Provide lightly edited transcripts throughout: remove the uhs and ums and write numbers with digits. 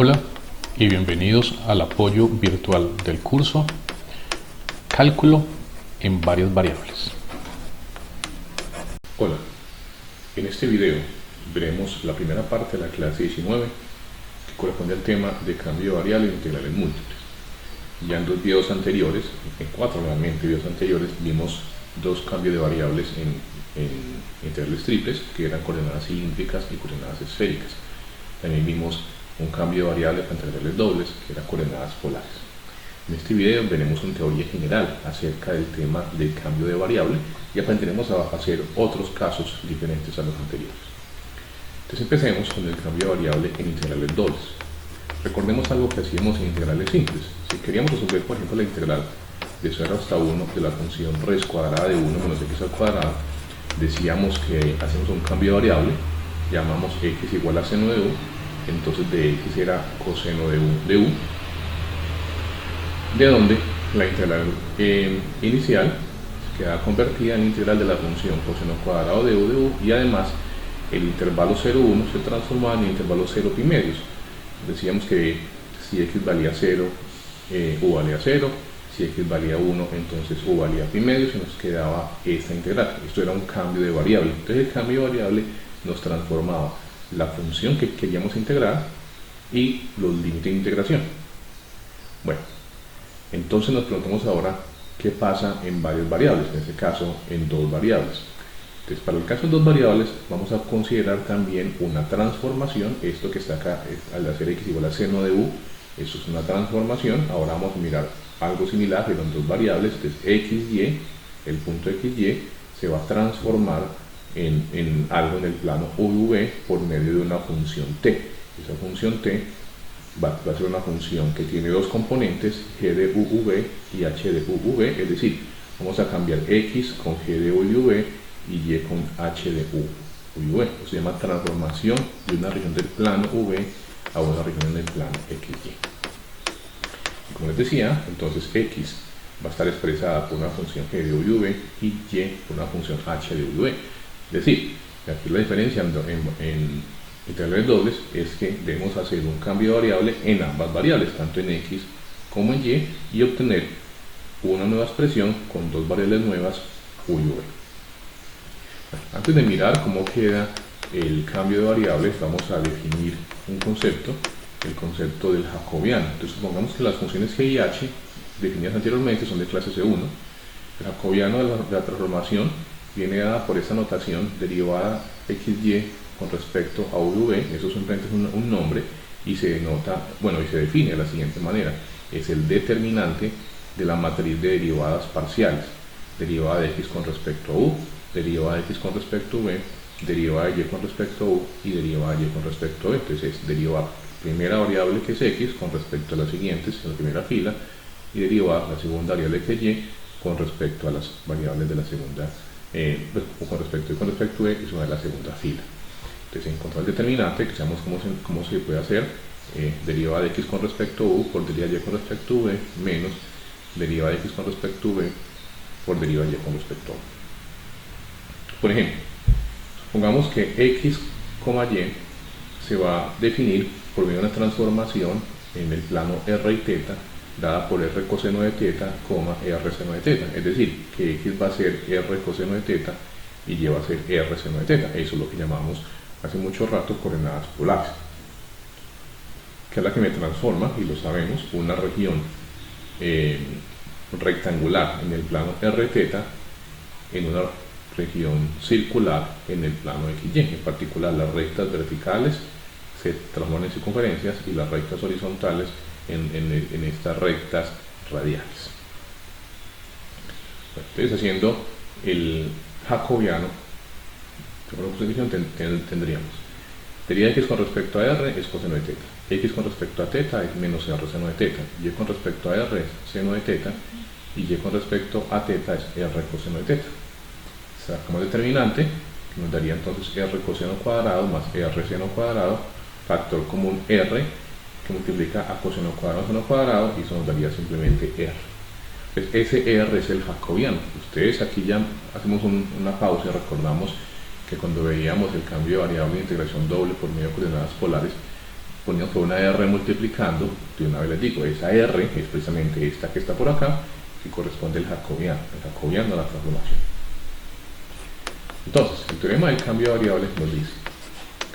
Hola y bienvenidos al apoyo virtual del curso Cálculo en varias variables. Hola, en este video veremos la primera parte de la clase 19 que corresponde al tema de cambio de variables e integrales múltiples. Ya en dos videos anteriores, en cuatro realmente videos anteriores, vimos dos cambios de variables en integrales triples que eran coordenadas cilíndricas y coordenadas esféricas. También vimos un cambio de variables para integrales dobles que eran coordenadas polares. En este video veremos una teoría general acerca del tema del cambio de variable y aprenderemos a hacer otros casos diferentes a los anteriores. Entonces empecemos con el cambio de variable en integrales dobles. Recordemos algo que hacíamos en integrales simples. Si queríamos resolver, por ejemplo, la integral de 0 hasta 1 de la función raíz cuadrada de 1 menos x al cuadrado, decíamos que hacemos un cambio de variable, llamamos x igual a seno de u, entonces de x era coseno de u, de donde la integral inicial queda convertida en integral de la función coseno cuadrado de u, y además el intervalo 0, 1 se transformaba en el intervalo 0 pi medios. Decíamos que si x valía 0, u valía 0, si x valía 1, entonces u valía pi medios, y nos quedaba esta integral. Esto era un cambio de variable. Entonces el cambio de variable nos transformaba la función que queríamos integrar y los límites de integración. Bueno, entonces nos preguntamos ahora qué pasa en varias variables, en este caso en dos variables. Entonces, para el caso de dos variables vamos a considerar también una transformación. Esto que está acá, al hacer x igual a seno de u, eso es una transformación. Ahora vamos a mirar algo similar, pero en dos variables. Entonces xy, el punto xy se va a transformar en algo en el plano uv por medio de una función t. Esa función t va a ser una función que tiene dos componentes, g de uv y h de uv, es decir, vamos a cambiar x con g de uv y y con h de uv. Eso se llama transformación de una región del plano v a una región del plano xy. Y como les decía, entonces x va a estar expresada por una función g de uv y y por una función h de uv. Es decir, aquí la diferencia en integrales dobles es que debemos hacer un cambio de variable en ambas variables, tanto en x como en y obtener una nueva expresión con dos variables nuevas, u y v. Bueno, antes de mirar cómo queda el cambio de variables, vamos a definir un concepto, el concepto del jacobiano. Entonces supongamos que las funciones g y h definidas anteriormente son de clase C1. El jacobiano de la transformación viene dada por esta notación derivada xy con respecto a uv. Eso simplemente es un nombre y se denota, y se define de la siguiente manera: es el determinante de la matriz de derivadas parciales, derivada de x con respecto a u, derivada de x con respecto a v, derivada de y con respecto a u y derivada de y con respecto a v. Entonces es derivar primera variable, que es x, con respecto a las siguientes en la primera fila, y derivar la segunda variable, que es y, con respecto a las variables de la segunda con respecto a e, y sobre la segunda fila. Entonces encontrar el determinante, que sabemos cómo se puede hacer, derivada de x con respecto a u por derivada de y con respecto a v, menos derivada de x con respecto a v por derivada de y con respecto a u. Por ejemplo, supongamos que x, y se va a definir por medio de una transformación en el plano r y θ, dada por r coseno de θ, r seno de θ. Es decir, que x va a ser r coseno de θ y y va a ser r seno de θ. Eso es lo que llamamos hace mucho rato coordenadas polares, que es la que me transforma, y lo sabemos, una región rectangular en el plano rθ en una región circular en el plano xy. En particular, las rectas verticales se transforman en circunferencias y las rectas horizontales en estas rectas radiales. Entonces, haciendo el jacobiano, tendríamos derivada de x con respecto a r es coseno de θ, x con respecto a θ es menos r seno de θ, y con respecto a r es seno de θ, y y con respecto a θ es r coseno de θ. Sacamos el determinante, que nos daría entonces r coseno cuadrado más r seno cuadrado, factor común r, que multiplica a coseno cuadrado seno cuadrado, y eso nos daría simplemente r. Pues ese r es el jacobiano. Ustedes aquí ya hacemos una pausa y recordamos que cuando veíamos el cambio de variable de integración doble por medio de coordenadas polares, ponemos por una R multiplicando, de una vez les digo, esa R es precisamente esta que está por acá, que corresponde al jacobiano a la transformación. Entonces, el teorema del cambio de variables nos dice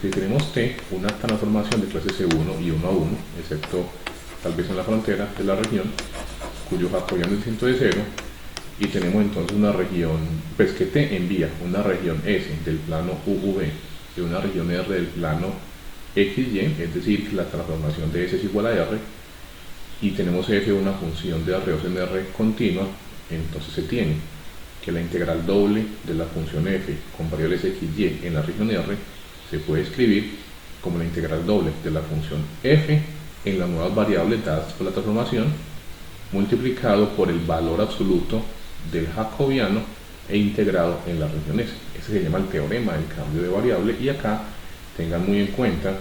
que tenemos T, una transformación de clase C1 y 1 a 1, excepto tal vez en la frontera de la región, cuyo jacobiano es distinto de 0, y tenemos entonces una región, pues que T envía una región S del plano UV y una región R del plano XY, es decir, que la transformación de S es igual a R, y tenemos F una función de arreos en R continua. Entonces se tiene que la integral doble de la función F con variables XY en la región R se puede escribir como la integral doble de la función F en las nuevas variables dadas por la transformación multiplicado por el valor absoluto del jacobiano e integrado en la región S. Ese se llama el teorema del cambio de variable, y acá tengan muy en cuenta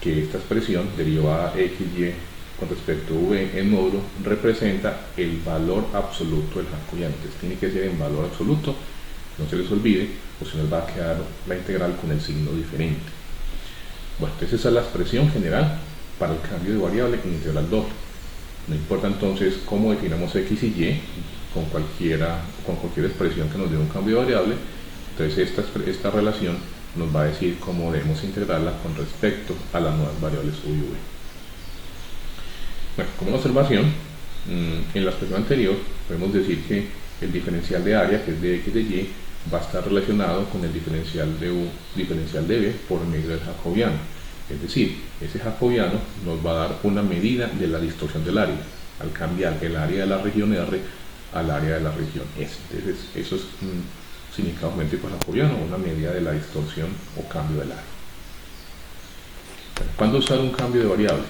que esta expresión derivada XY con respecto a V en módulo representa el valor absoluto del jacobiano. Entonces tiene que ser en valor absoluto, no se les olvide, o si nos va a quedar la integral con el signo diferente. Bueno, entonces esa es la expresión general para el cambio de variable en integral doble. No importa entonces cómo definamos X y Y con cualquier expresión que nos dé un cambio de variable, entonces esta relación nos va a decir cómo debemos integrarla con respecto a las nuevas variables U y V. Bueno, como una observación, en la expresión anterior podemos decir que el diferencial de área, que es de X de Y, va a estar relacionado con el diferencial de U, diferencial de V por medio del jacobiano. Es decir, ese jacobiano nos va a dar una medida de la distorsión del área, al cambiar el área de la región R al área de la región S. Entonces, eso es un significado geométrico jacobiano, una medida de la distorsión o cambio del área. ¿Cuándo usar un cambio de variable?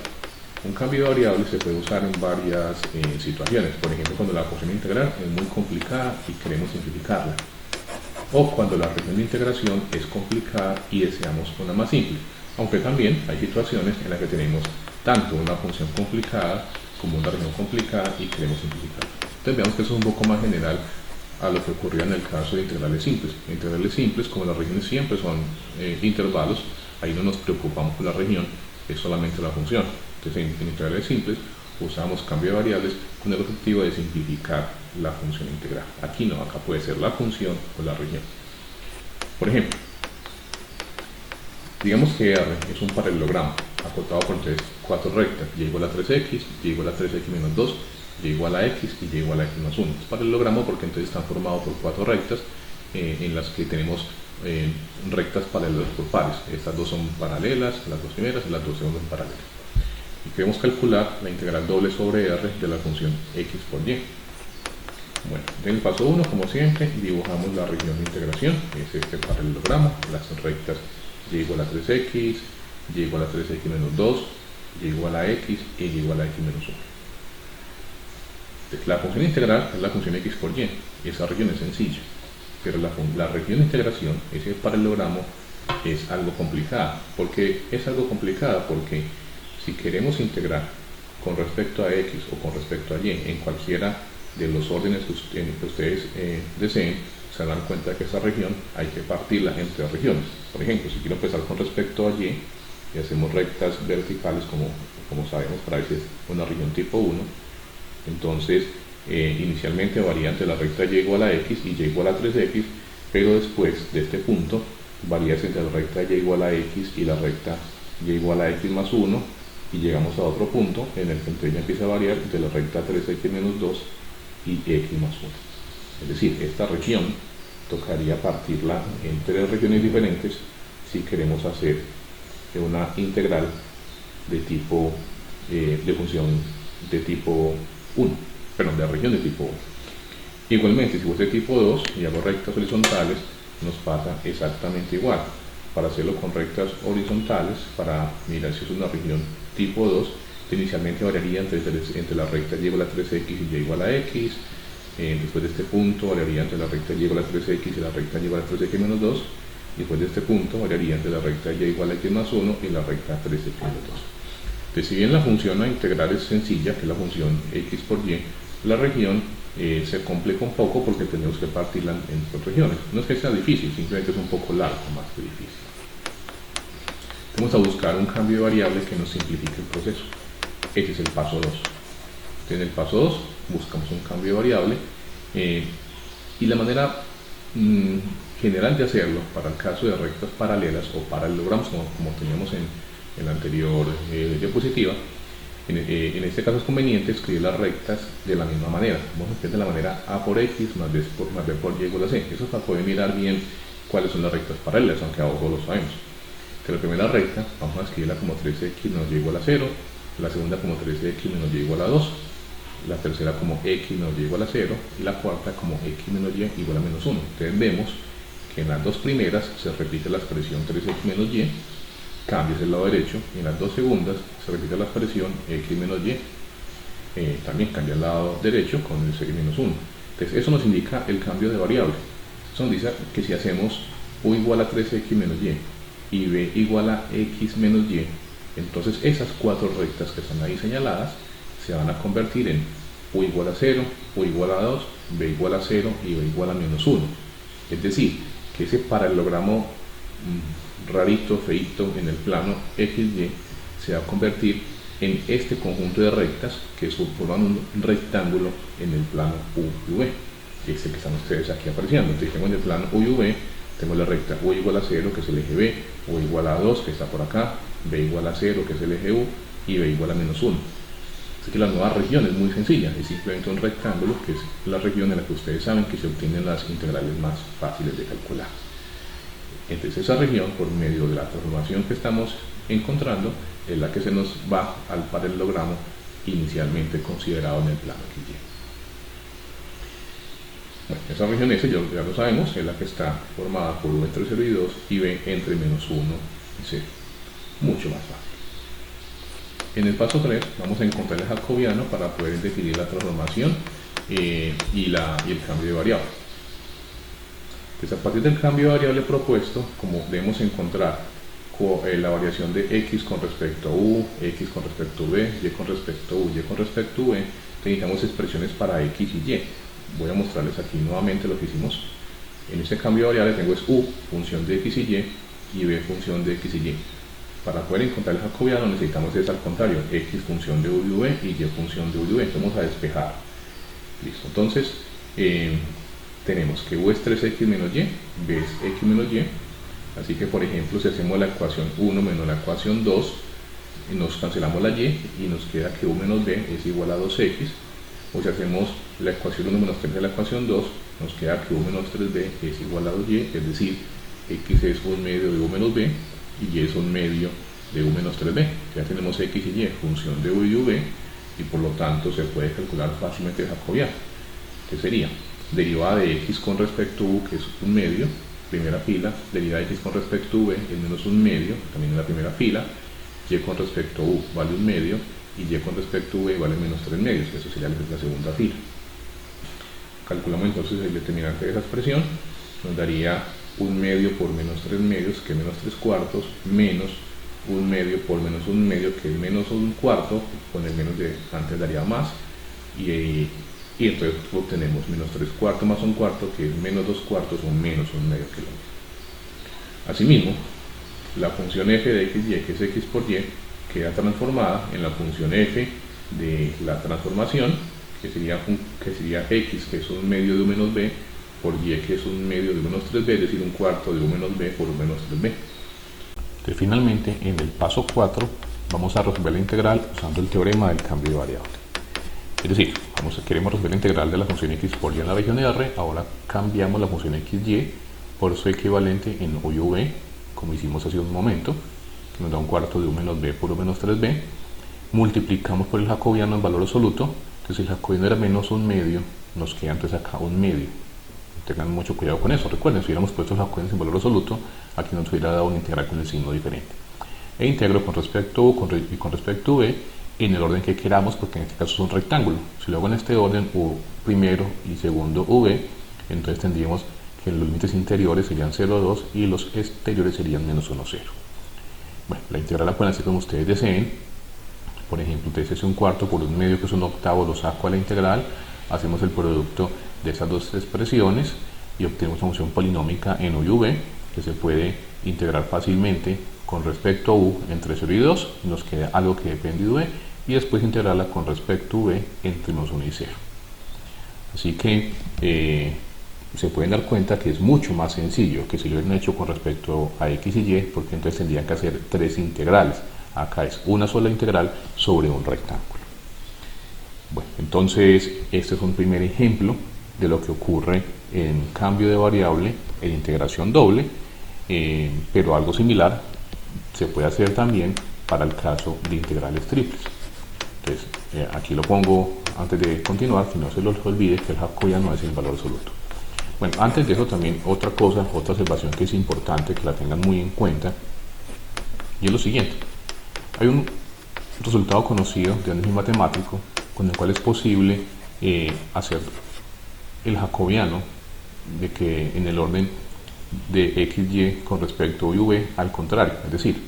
Un cambio de variable se puede usar en varias situaciones. Por ejemplo, cuando la función integral es muy complicada y queremos simplificarla, o cuando la región de integración es complicada y deseamos una más simple. Aunque también hay situaciones en las que tenemos tanto una función complicada como una región complicada y queremos simplificarla. Entonces veamos que eso es un poco más general a lo que ocurría en el caso de integrales simples. Integrales simples, como las regiones siempre son intervalos, ahí no nos preocupamos por la región, es solamente la función. Entonces en integrales simples usamos cambio de variables con el objetivo de simplificar la función integral. Aquí no, acá puede ser la función o la región. Por ejemplo, digamos que R es un paralelogramo acotado por cuatro rectas, y igual a 3x, y igual a 3x menos 2, y igual a x y y igual a x más 1. Es paralelogramo porque entonces están formados por cuatro rectas en las que tenemos rectas paralelas por pares. Estas dos son paralelas, las dos primeras, y las dos segundas paralelas. Y queremos calcular la integral doble sobre R de la función x por y. Bueno, en el paso 1, como siempre, dibujamos la región de integración, es este paralelogramo, las rectas y igual a 3x, y igual a 3x menos 2, y igual a x y igual a x menos 1. La función integral es la función x por y, y esa región es sencilla, pero la región de integración, ese paralelogramo, es algo complicada. ¿Por qué es algo complicada? Porque si queremos integrar con respecto a x o con respecto a y en cualquiera de los órdenes que ustedes deseen, se dan cuenta que esa región hay que partirla en tres regiones. Por ejemplo, si quiero empezar con respecto a y hacemos rectas verticales, como sabemos, para ver si es una región tipo 1, entonces inicialmente varía entre la recta y igual a x y y igual a 3x, pero después de este punto varía entre la recta y igual a x y la recta y igual a x más 1, y llegamos a otro punto en el que entonces ya empieza a variar entre la recta 3x menos 2 y x más 1. Es decir, esta región tocaría partirla en tres regiones diferentes si queremos hacer una integral de tipo de función de tipo 1, perdón, de región de tipo 1. Igualmente, si fuese tipo 2 y hago rectas horizontales, nos pasa exactamente igual. Para hacerlo con rectas horizontales, para mirar si es una región tipo 2, inicialmente variaría entre la recta y igual a 3x y y igual a x. Después de este punto variaría entre la recta y igual a 3x y la recta y igual a 3x menos 2. Después de este punto variaría entre la recta y igual a x más 1 y la recta 3x menos 2. Entonces, si bien la función a integrar es sencilla, que es la función x por y, la región se complica un poco porque tenemos que partirla en dos regiones. No es que sea difícil, simplemente es un poco largo, más que difícil. Vamos a buscar un cambio de variable que nos simplifique el proceso. Ese es el paso 2. Entonces, en el paso 2 buscamos un cambio de variable y la manera general de hacerlo para el caso de rectas paralelas o paralelogramos como teníamos en la anterior diapositiva, en este caso es conveniente escribir las rectas de la misma manera. Vamos a escribir de la manera a por x más b por y igual a c. Eso es para poder mirar bien cuáles son las rectas paralelas, aunque abajo lo sabemos. Que la primera recta vamos a escribirla como 3x menos y igual a 0, la segunda como 13x menos y igual a 2, la tercera como x menos y igual a 0 y la cuarta como x menos y igual a menos 1. Entonces vemos que en las dos primeras se repite la expresión 3x menos y, cambias el lado derecho, y en las dos segundas se repite la expresión x menos y, también cambia el lado derecho con el x menos 1. Entonces eso nos indica el cambio de variable. Eso nos dice que si hacemos u igual a 3x menos y b igual a x menos y, entonces esas cuatro rectas que están ahí señaladas se van a convertir en u igual a 0, u igual a 2, b igual a 0 y b igual a menos 1. Es decir, que ese paralelogramo rarito, feito en el plano XY se va a convertir en este conjunto de rectas que forman un rectángulo en el plano U y V, este que están ustedes aquí apareciendo. Entonces tengo en el plano U y V, tengo la recta U igual a 0 que es el eje B, U igual a 2 que está por acá, B igual a 0 que es el eje U y B igual a menos 1. Así que la nueva región es muy sencilla, es simplemente un rectángulo que es la región en la que ustedes saben que se obtienen las integrales más fáciles de calcular. Entonces esa región, por medio de la transformación que estamos encontrando, es la que se nos va al paralelogramo inicialmente considerado en el plano XY. Bueno, esa región S, ya lo sabemos, es la que está formada por U entre 0 y 2 y B entre menos 1 y 0. Mucho más fácil. En el paso 3 vamos a encontrar el jacobiano para poder definir la transformación y el cambio de variable. Entonces, a partir del cambio de variable propuesto, como debemos encontrar la variación de x con respecto a u, x con respecto a b, y con respecto a u, y con respecto a v, necesitamos expresiones para x y y. Voy a mostrarles aquí nuevamente lo que hicimos. En este cambio de variable tengo es u, función de x y y b, función de x y y. Para poder encontrar el jacobiano necesitamos es al contrario, x función de u y v y y función de u y v. Entonces vamos a despejar. Listo. Entonces tenemos que u es 3x menos y, b es x menos y. Así que por ejemplo si hacemos la ecuación 1 menos la ecuación 2, nos cancelamos la y y nos queda que u menos b es igual a 2x. O si hacemos la ecuación 1 menos 3 de la ecuación 2, nos queda que u menos 3b es igual a 2y, es decir, x es 1 medio de u menos b y y es 1 medio de u menos 3b. Ya tenemos x y y, función de u y v, y por lo tanto se puede calcular fácilmente el jacobiano, que sería derivada de x con respecto a u, que es 1 medio, primera fila, derivada de x con respecto a v es menos 1 medio, también en la primera fila, y con respecto a u vale 1 medio, y y con respecto a v vale menos 3 medios, eso sería la segunda fila. Calculamos entonces el determinante de esa expresión, nos daría 1 medio por menos 3 medios, que es menos 3 cuartos, menos 1 medio por menos 1 medio, que es menos 1 cuarto, con el menos de antes daría más, y entonces obtenemos menos 3 cuartos más 1 cuarto, que es menos 2 cuartos o menos 1 medio kilómetro. Asimismo, la función f de x y, que es x por y, queda transformada en la función f de la transformación, que sería x, que es 1 medio de u menos b, por y, que es 1 medio de u menos 3b, es decir, 1 cuarto de u menos b por u menos 3b. Entonces, finalmente, en el paso 4, vamos a resolver la integral usando el teorema del cambio de variable. Es decir, queremos resolver la integral de la función x por y en la región R, ahora cambiamos la función xy por su equivalente en u y v, como hicimos hace un momento, que nos da 1 cuarto de u menos b por u menos 3b, multiplicamos por el jacobiano en valor absoluto, entonces el jacobiano era menos 1 medio, nos queda entonces acá 1 medio. Tengan mucho cuidado con eso, recuerden, si hubiéramos puesto el jacobiano en valor absoluto, aquí nos hubiera dado una integral con el signo diferente. E integro con respecto a u y con respecto a v, en el orden que queramos, porque en este caso es un rectángulo. Si lo hago en este orden, u primero y segundo v, entonces tendríamos que los límites interiores serían 0, 2 y los exteriores serían menos 1, 0. Bueno, la integral la pueden hacer como ustedes deseen. Por ejemplo, entonces ese 1 cuarto por 1 medio, que es 1 octavo, lo saco a la integral, hacemos el producto de estas dos expresiones y obtenemos una función polinómica en u y v, que se puede integrar fácilmente con respecto a u entre 0 y 2, nos queda algo que depende de v, y después integrarla con respecto a v entre menos 1 y 0. Así que se pueden dar cuenta que es mucho más sencillo que si lo hubieran hecho con respecto a x y y, porque entonces tendrían que hacer 3 integrales. Acá es una sola integral sobre un rectángulo. Bueno, entonces este es un primer ejemplo de lo que ocurre en cambio de variable en integración doble, pero algo similar se puede hacer también para el caso de integrales triples. Entonces aquí lo pongo antes de continuar, que no se los olvide que el jacobiano es el valor absoluto. Bueno, antes de eso también otra observación que es importante que la tengan muy en cuenta, y es lo siguiente: hay un resultado conocido de análisis matemático con el cual es posible hacer el jacobiano de que en el orden de x, y con respecto a u, v al contrario, es decir,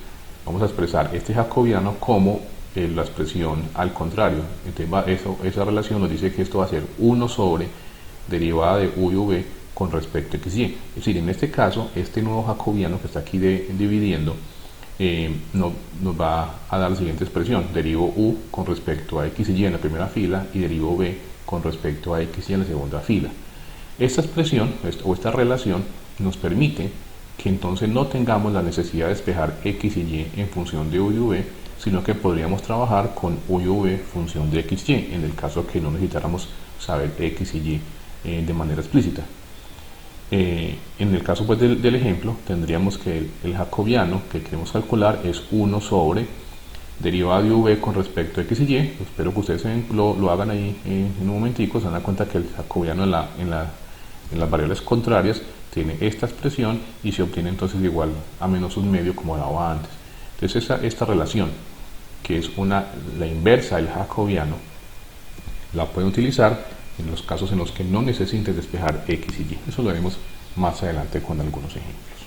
vamos a expresar este jacobiano como la expresión al contrario. Entonces esa relación nos dice que esto va a ser 1 sobre derivada de u y v con respecto a x, y. Es decir, en este caso, este nuevo jacobiano que está aquí dividiendo nos va a dar la siguiente expresión: derivo u con respecto a x y y en la primera fila y derivo v con respecto a x y en la segunda fila. Esta expresión o esta relación nos permite que entonces no tengamos la necesidad de despejar x y y en función de u y v, sino que podríamos trabajar con u y v función de x y en el caso que no necesitáramos saber x y y de manera explícita. En el caso pues del ejemplo, tendríamos que el jacobiano que queremos calcular es 1 sobre derivada de v con respecto a x y y. Espero que ustedes lo hagan ahí en un momentico. Se dan cuenta que el jacobiano en las variables contrarias tiene esta expresión y se obtiene entonces igual a menos un medio como daba antes. Entonces esta relación, que es la inversa del jacobiano, la pueden utilizar en los casos en los que no necesiten despejar x y y. Eso lo haremos más adelante con algunos ejemplos.